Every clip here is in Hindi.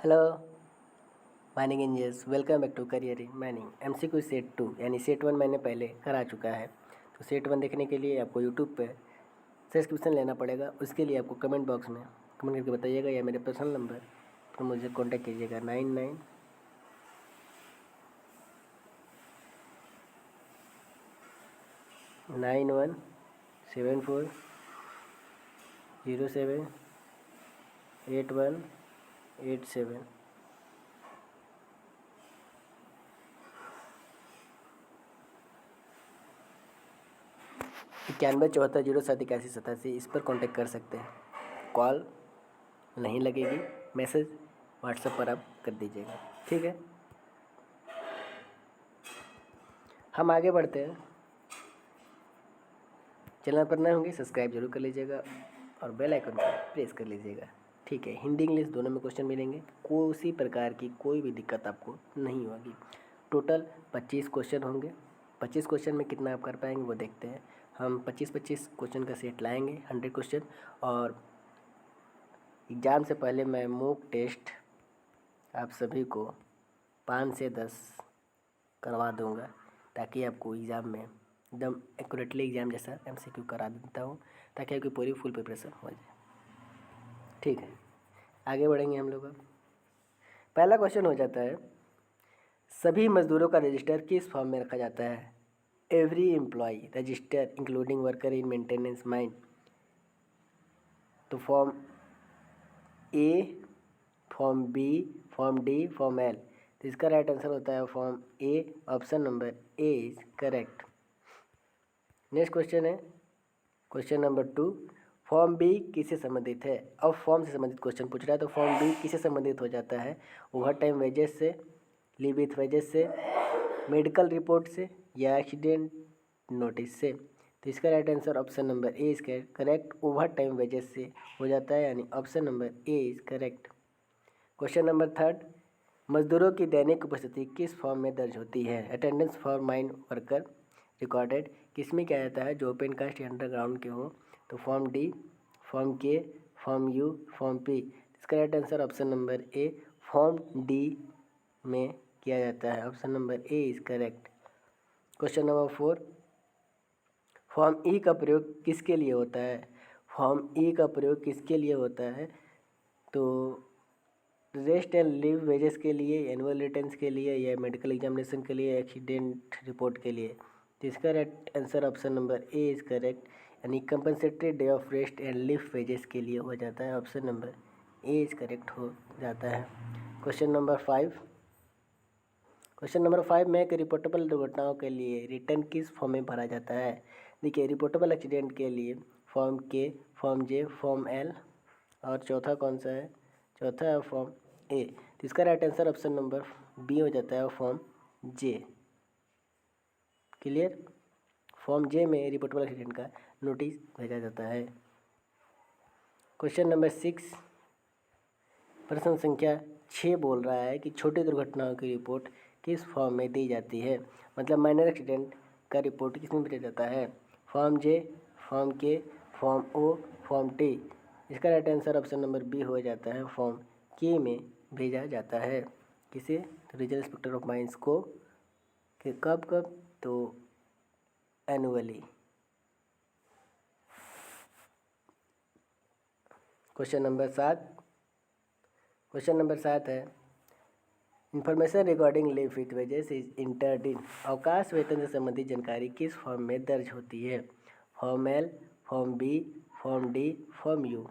Hello mining engineers, welcome back to career in mining. MCQ set 2 यानी सेट 1 मैंने पहले करा चुका है। तो सेट 1 देखने के लिए आपको यूट्यूब पे सब्सक्रिप्शन लेना पड़ेगा। उसके लिए आपको कमेंट बॉक्स में कमेंट करके बताइएगा या मेरे पर्सनल नंबर पर मुझे कॉन्टैक्ट कीजिएगा 999174078187। 9174078187 इस पर कांटेक्ट कर सकते हैं। कॉल नहीं लगेगी, मैसेज व्हाट्सएप पर आप कर दीजिएगा, ठीक है। हम आगे बढ़ते हैं। चैनल पर नए होंगे सब्सक्राइब जरूर कर लीजिएगा और बेल आइकन को प्रेस कर लीजिएगा, ठीक है। हिंदी इंग्लिश दोनों में क्वेश्चन मिलेंगे, किसी प्रकार की कोई भी दिक्कत आपको नहीं होगी। टोटल 25 क्वेश्चन होंगे। 25 क्वेश्चन में कितना आप कर पाएंगे वो देखते हैं। हम 25-25 क्वेश्चन का सेट लाएंगे, 100 क्वेश्चन। और एग्ज़ाम से पहले मैं मॉक टेस्ट आप सभी को 5 से 10 करवा दूंगा, ताकि आपको एग्ज़ाम में एकदम एक्यूरेटली एग्ज़ाम जैसा एमसीक्यू करा देता हूँ, ताकि आपकी पूरी फुल प्रिपरेशन हो जाए, ठीक है। आगे बढ़ेंगे हम लोग। अब पहला क्वेश्चन हो जाता है, सभी मजदूरों का रजिस्टर किस फॉर्म में रखा जाता है? Every employ register including worker in maintenance mine. तो form A, form B, form D, form L. तो इसका राइट आंसर होता है form A. Option number A is correct. Next question है क्वेश्चन नंबर 2, फॉर्म बी किससे संबंधित है? अब फॉर्म से संबंधित क्वेश्चन पूछ रहा है, तो फॉर्म बी किससे संबंधित हो जाता है? ओवर टाइम वेजेस से, लीव विथ वेजेस से, मेडिकल रिपोर्ट से, या एक्सीडेंट नोटिस से। तो इसका right answer option number A is correct. Over time wages से हो जाता है, यानी option number A is correct. Question number 3, मजदूरों की दैनिक उपस्थिति किस फॉर्म में दर्ज होती है? Attendance for mine worker recorded किस में किया जाता है जो ओपन कास्ट या अंडरग्राउंड के हो? तो form D, form K, form U, form P. इसका right answer option number A, form D में किया जाता है। Option number A is correct. Question number 4, form E का प्रयोग किसके लिए होता है? फॉर्म ई का प्रयोग किसके लिए होता है? तो रेस्ट एंड लीव वेजेस के लिए, एनुअल रिटर्न्स के लिए, या मेडिकल एग्जामिनेशन के लिए, एक्सीडेंट रिपोर्ट के लिए। तो इसका right answer option number A is correct, यानी compensatory day of rest and leave wages के लिए हो जाता है। Option number A is correct हो जाता है। क्वेश्चन नंबर 5, क्वेश्चन नंबर 5 में रिपोर्टेबल दुर्घटनाओं के लिए रिटर्न किस फॉर्म में भरा जाता है? देखिए, रिपोर्टेबल एक्सीडेंट के लिए form K, form J, form L, और चौथा कौन सा है? चौथा है फॉर्म ए। तो इसका right answer option number B हो जाता है, form J. Clear? Form J में रिपोर्टेबल एक्सीडेंट का नोटिस भेजा जाता है। क्वेश्चन नंबर 6, प्रश्न संख्या 6 बोल रहा है कि छोटी दुर्घटनाओं की रिपोर्ट किस फॉर्म में दी जाती है? मतलब माइनर एक्सीडेंट का रिपोर्ट किस में भेजा जाता है? Form J, form K, form O, form T. इसका right answer option number B हो जाता है, फॉर्म के में भेजा जाता है। किसे? तो रीजनल इंस्पेक्टर ऑफ माइंस को। कि कब कब? तो annually. Question number 7, question number 7 है, information regarding leave with wages is entered इन। अवकाश वेतन से संबंधित जानकारी किस फॉर्म में दर्ज होती है? Form L, form B, form D, form U.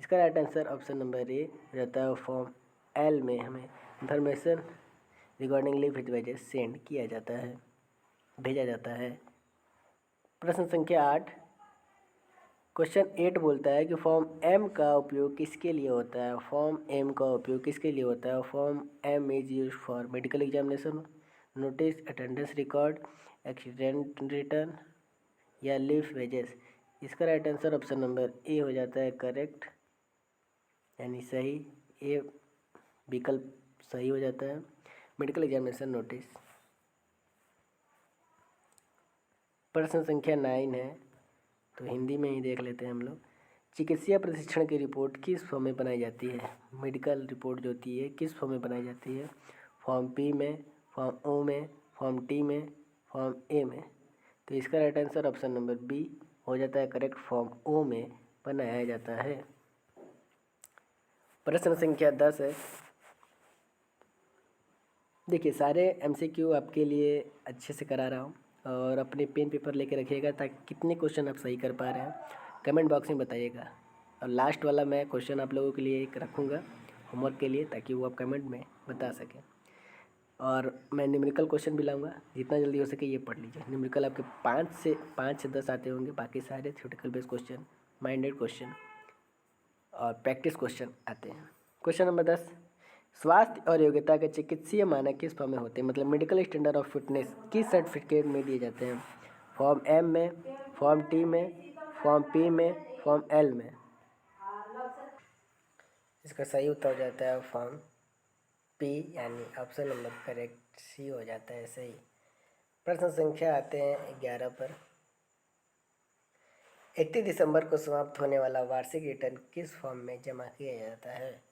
इसका right answer option number A रहता है, फॉर्म एल में हमें information regarding leave with wages send किया जाता है, भेजा जाता है। प्रश्न संख्या 8, क्वेश्चन 8 बोलता है कि फॉर्म एम का उपयोग किसके लिए होता है? फॉर्म एम का उपयोग किसके लिए होता है? Form M is use for medical examination, notice, attendance record, accident return, या लीव वेजेस। इसका right answer option number A हो जाता है, करेक्ट, यानी सही। ए विकल्प सही हो जाता है, मेडिकल एग्जामिनेशन नोटिस। प्रश्न संख्या 9 है, तो हिंदी में ही देख लेते हैं हम लोग चिकित्सीय प्रशिक्षण की रिपोर्ट किस फॉर्म में बनाई जाती है? मेडिकल रिपोर्ट जो होती है किस फॉर्म में बनाई जाती है? फॉर्म पी में, फॉर्म ओ में, फॉर्म टी में, फॉर्म ए में। तो इसका right answer option number B हो जाता है करेक्ट, फॉर्म ओ में बनाया जाता है। प्रश्न संख्या 10 है। देखिए सारे एमसीक्यू आपके लिए अच्छे से करा रहा हूँ और अपने पेन पेपर लेके रखिएगा ताकि कितने क्वेश्चन आप सही कर पा रहे हैं कमेंट बॉक्स में बताइएगा। और लास्ट वाला मैं क्वेश्चन आप लोगों के लिए एक रखूँगा होमवर्क के लिए ताकि वो आप कमेंट में बता सकें। और मैं न्यूमेरिकल क्वेश्चन भी लाऊंगा, जितना जल्दी हो सके ये पढ़ लीजिए। न्यूमेरिकल आपके 5 से 10 आते होंगे, बाकी सारे theoretical based question, minded question और प्रैक्टिस क्वेश्चन आते हैं। क्वेश्चन नंबर 10, स्वास्थ्य और योग्यता के चिकित्सीय मानक किस फॉर्म में होते हैं? मतलब मेडिकल स्टैंडर्ड ऑफ फिटनेस किस सर्टिफिकेट में दिए जाते हैं? फॉर्म एम में, फॉर्म टी में, फॉर्म पी में, फॉर्म एल में। इसका सही उत्तर हो जाता है फॉर्म पी, यानी ऑप्शन नंबर करेक्ट सी हो जाता है सही। प्रश्न संख्या आते हैं 11 पर। 31 दिसंबर को समाप्त होने वाला वार्षिक रिटर्न किस फॉर्म में जमा किया जाता है?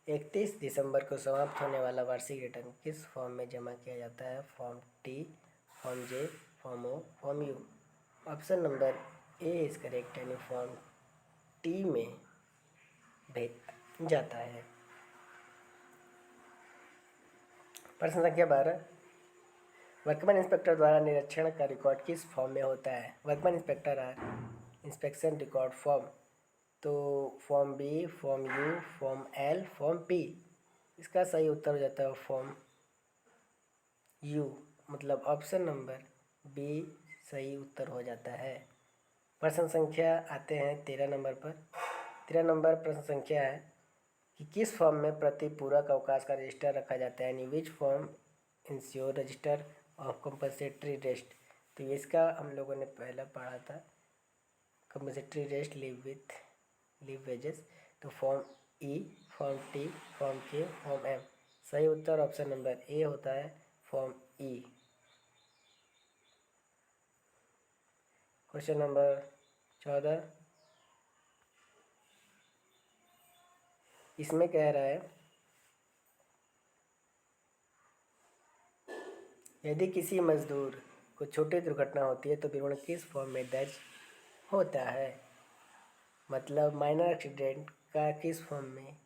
31 दिसंबर को समाप्त होने वाला वार्षिक रिटर्न किस फॉर्म में जमा किया जाता है? Form T, form J, form O, form U. Option number A is correct, यानी फॉर्म टी में भेज जाता है। प्रश्न संख्या 12, वर्कमैन इंस्पेक्टर द्वारा निरीक्षण का रिकॉर्ड किस फॉर्म में होता है? Workman inspector are inspection record form. तो form B, form U, form L, form P. इसका सही उत्तर हो जाता है फॉर्म यू, मतलब ऑप्शन नंबर बी सही उत्तर हो जाता है। प्रश्न संख्या आते हैं 13 नंबर पर। 13 नंबर प्रश्न संख्या है कि किस फॉर्म में प्रति पूरक अवकाश का रजिस्टर रखा जाता है? यानी which form ensure register of compensatory rest. तो इसका हम लोगों ने पहले पढ़ा था, कंपनसेटरी रेस्ट लीव वेजेस। तो फॉर्म ई, form T, form K, form M. सही उत्तर ऑप्शन नंबर ए होता है फॉर्म ई। क्वेश्चन नंबर 14, इसमें कह रहा है यदि किसी मजदूर को छोटी दुर्घटना होती है तो विवरण किस फॉर्म में दर्ज होता है? मतलब माइनर एक्सीडेंट का किस फॉर्म में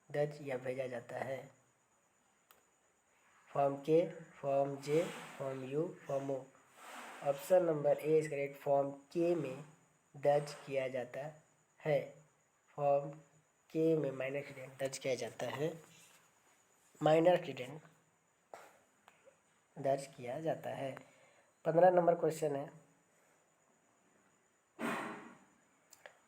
दर्ज या भेजा जाता है? Form K, form J, form U, form O. Option number A is correct, form K में दर्ज किया जाता है। फॉर्म के में माइनर एक्सीडेंट दर्ज किया जाता है, माइनर एक्सीडेंट दर्ज किया जाता है। 15 नंबर क्वेश्चन है,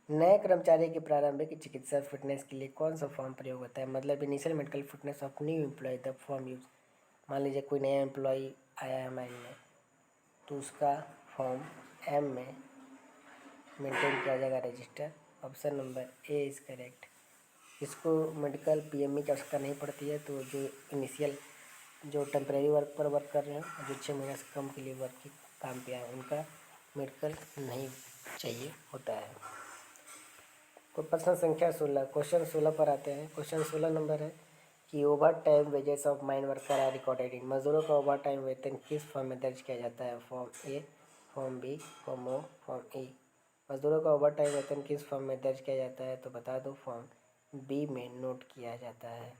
नए कर्मचारी की प्रारंभिक चिकित्सा फिटनेस के लिए कौन सा फॉर्म प्रयोग होता है? मतलब initial medical fitness of new employ the form use. मान लीजिए कोई नया एम्प्लॉय आया है हमारे में, तो उसका फॉर्म एम में मेंटेन किया जाएगा register. Option number A is correct. इसको मेडिकल पीएमई की आवश्यकता नहीं पड़ती है, तो जो इनिशियल जो टेम्परेरी वर्क पर वर्क कर रहे हैं, जो 6 महीने से कम के लिए वर्क के काम पे आए, उनका मेडिकल नहीं चाहिए होता है। तो प्रश्न संख्या 16, क्वेश्चन 16 पर आते हैं। क्वेश्चन 16 नंबर है कि over time wages of mine worker are recorded in. मजदूरों का ओवर टाइम वेतन किस फॉर्म में दर्ज किया जाता है? Form A, form B, form O, form ई। मजदूरों का ओवर टाइम वेतन किस फॉर्म में दर्ज किया जाता है? तो बता दो फॉर्म बी में नोट किया जाता है।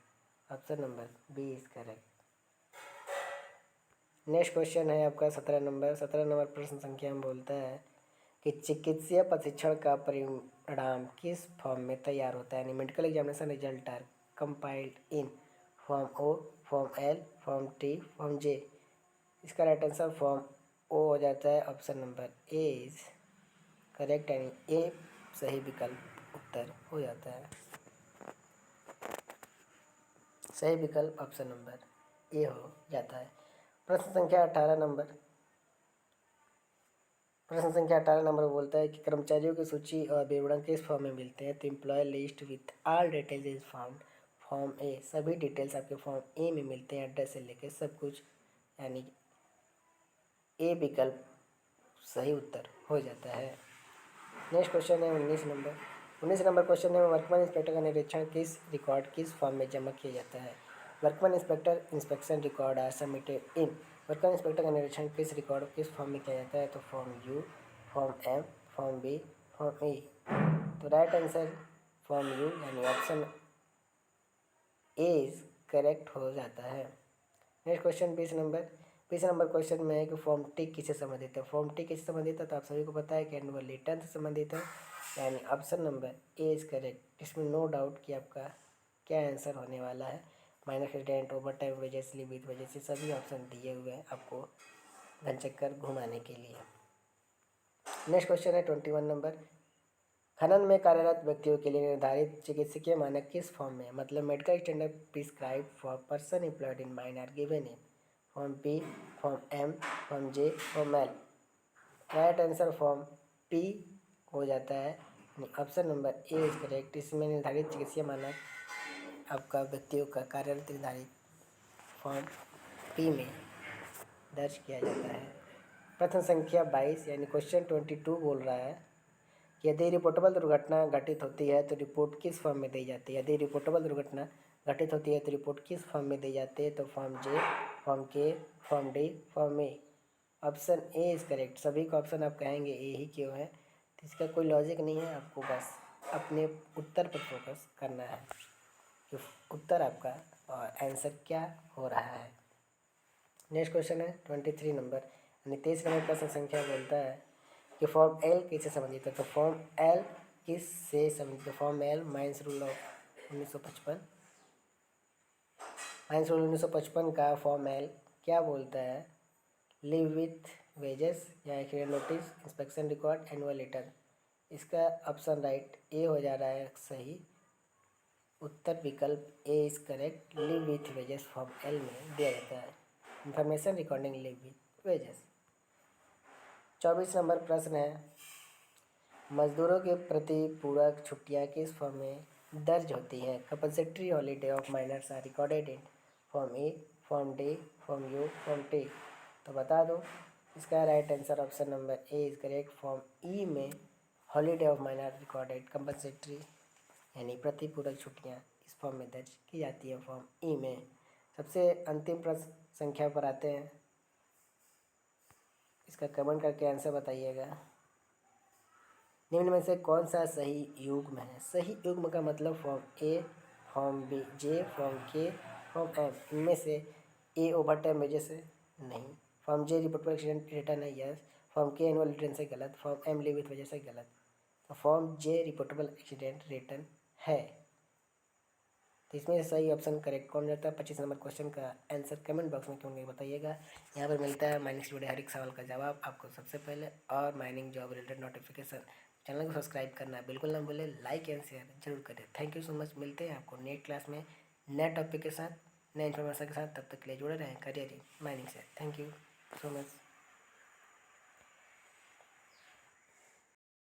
Option number B is correct. Next question है आपका 17 नंबर। 17 नंबर प्रश्न संख्या में बोलता है कि चिकित्सीय प्रशिक्षण का परिणाम किस फॉर्म में तैयार होता है? यानी medical examination result are compiled in form O, form L, form T, form J. इसका राइट आंसर फॉर्म ओ हो जाता है। Option number A is correct, यानी ए सही विकल्प उत्तर हो जाता है। सही विकल्प ऑप्शन नंबर ए हो जाता है। प्रश्न संख्या 18 नंबर। प्रश्न संख्या 18 नंबर बोलता है कि कर्मचारियों की सूची और विवरण किस फॉर्म में मिलते हैं? तो employ list with all details is found form A. सभी डिटेल्स आपके फॉर्म ए में मिलते हैं, एड्रेस से लेकर सब कुछ, यानी ए विकल्प सही उत्तर हो जाता है। नेक्स्ट क्वेश्चन है 19 नंबर। 19 नंबर क्वेश्चन है, वर्कमैन इंस्पेक्टर का निरीक्षण किस रिकॉर्ड किस फॉर्म में जमा किया जाता है? Workman inspector inspection record are submitted in. Workman inspector का निरीक्षण किस रिकॉर्ड किस फॉर्म में किया जाता है? तो form U, form M, form B, form E. तो राइट आंसर फॉर्म यू यानी ऑप्शन ए इज करेक्ट हो जाता है। नेक्स्ट क्वेश्चन 20 नंबर क्वेश्चन में है कि फॉर्म टी किससे संबंधित है? फॉर्म टी किससे संबंधित है? तो आप सभी को पता है कि एनुअल रिटर्न से संबंधित है, यानी option number A is correct. इसमें नो डाउट कि आपका क्या आंसर होने वाला है। Minus rent, over time wages, leave with वजह से सभी ऑप्शन दिए हुए हैं आपको घन चक्कर घुमाने के लिए। नेक्स्ट क्वेश्चन है 21 नंबर, खनन में कार्यरत व्यक्तियों के लिए निर्धारित चिकित्सकीय मानक किस फॉर्म में? मतलब medical standard prescribe for person employed in mine are given in form P, form M, form J, form L. Right answer form P हो जाता है, option number A is correct. इसमें निर्धारित चिकित्सीय मानक आपका व्यक्तियों का कार्यरत निर्धारित फॉर्म पी में दर्ज किया जाता है। प्रश्न संख्या 22 यानी क्वेश्चन 22 बोल रहा है कि यदि रिपोर्टेबल दुर्घटना घटित होती है तो रिपोर्ट किस फॉर्म में दी जाती है? यदि रिपोर्टेबल दुर्घटना घटित होती है तो रिपोर्ट किस फॉर्म में दी जाती है? तो form J, form K, form D, form A. Option A is correct. सभी को ऑप्शन आप कहेंगे ए ही क्यों है, तो इसका कोई लॉजिक नहीं है, आपको बस अपने उत्तर पर फोकस करना है कि उत्तर आपका और आंसर क्या हो रहा है। नेक्स्ट क्वेश्चन है 23 नंबर यानी 23 नंबर प्रश्न संख्या बोलता है कि फॉर्म एल किससे संबंधित है? तो फॉर्म एल किस से संबंधित है? Form L mines rule of 1955, mines rule 1955 का फॉर्म एल क्या बोलता है? लिव विथ वेजेस या accident notice, inspection record, annual return. इसका ऑप्शन राइट ए हो जा रहा है सही। उत्तर विकल्प A is correct. Leave with wages form L में दिया जाता है। Information recording leave with wages. 24 नंबर प्रश्न है, मजदूरों के प्रति पूरक छुट्टियां किस फॉर्म में दर्ज होती हैं? Compulsory holiday of miners are recorded in form A, form D, form U, form T. तो बता दो इसका right answer option number A is correct. Form E में holiday of minor recorded compulsory यानी प्रतिपूरक छुट्टियां इस फॉर्म में दर्ज की जाती है फॉर्म ई में। सबसे अंतिम प्रश्न संख्या पर आते हैं, इसका कमेंट करके आंसर बताइएगा। निम्न में से कौन सा सही युग्म है? सही युग्म का मतलब form A, form B, J, form K, form M. इनमें से ए ओवर टाइम वजह से नहीं, फॉर्म जे रिपोर्टेबल एक्सीडेंट रिटर्न है यस, फॉर्म के एनुअल रिटर्न से गलत, फॉर्म एम लीव विथ वजह से गलत, तो फॉर्म जे रिपोर्टेबल एक्सीडेंट रिटर्न है। तो इसमें सही ऑप्शन करेक्ट कौन रहता है? 25 नंबर क्वेश्चन का आंसर कमेंट बॉक्स में क्यों नहीं बताइएगा। यहाँ पर मिलता है माइनिंग से जुड़े हर एक सवाल का जवाब आपको सबसे पहले, और mining job related notification. Channel को सब्सक्राइब करना बिल्कुल ना भूलें, लाइक एंड शेयर जरूर करें। Thank you so much. मिलते हैं आपको नेक्स्ट क्लास में नए टॉपिक के साथ, नए इन्फॉर्मेशन के साथ। तब तक के लिए जुड़े रहें करियर माइनिंग से। Thank you so much.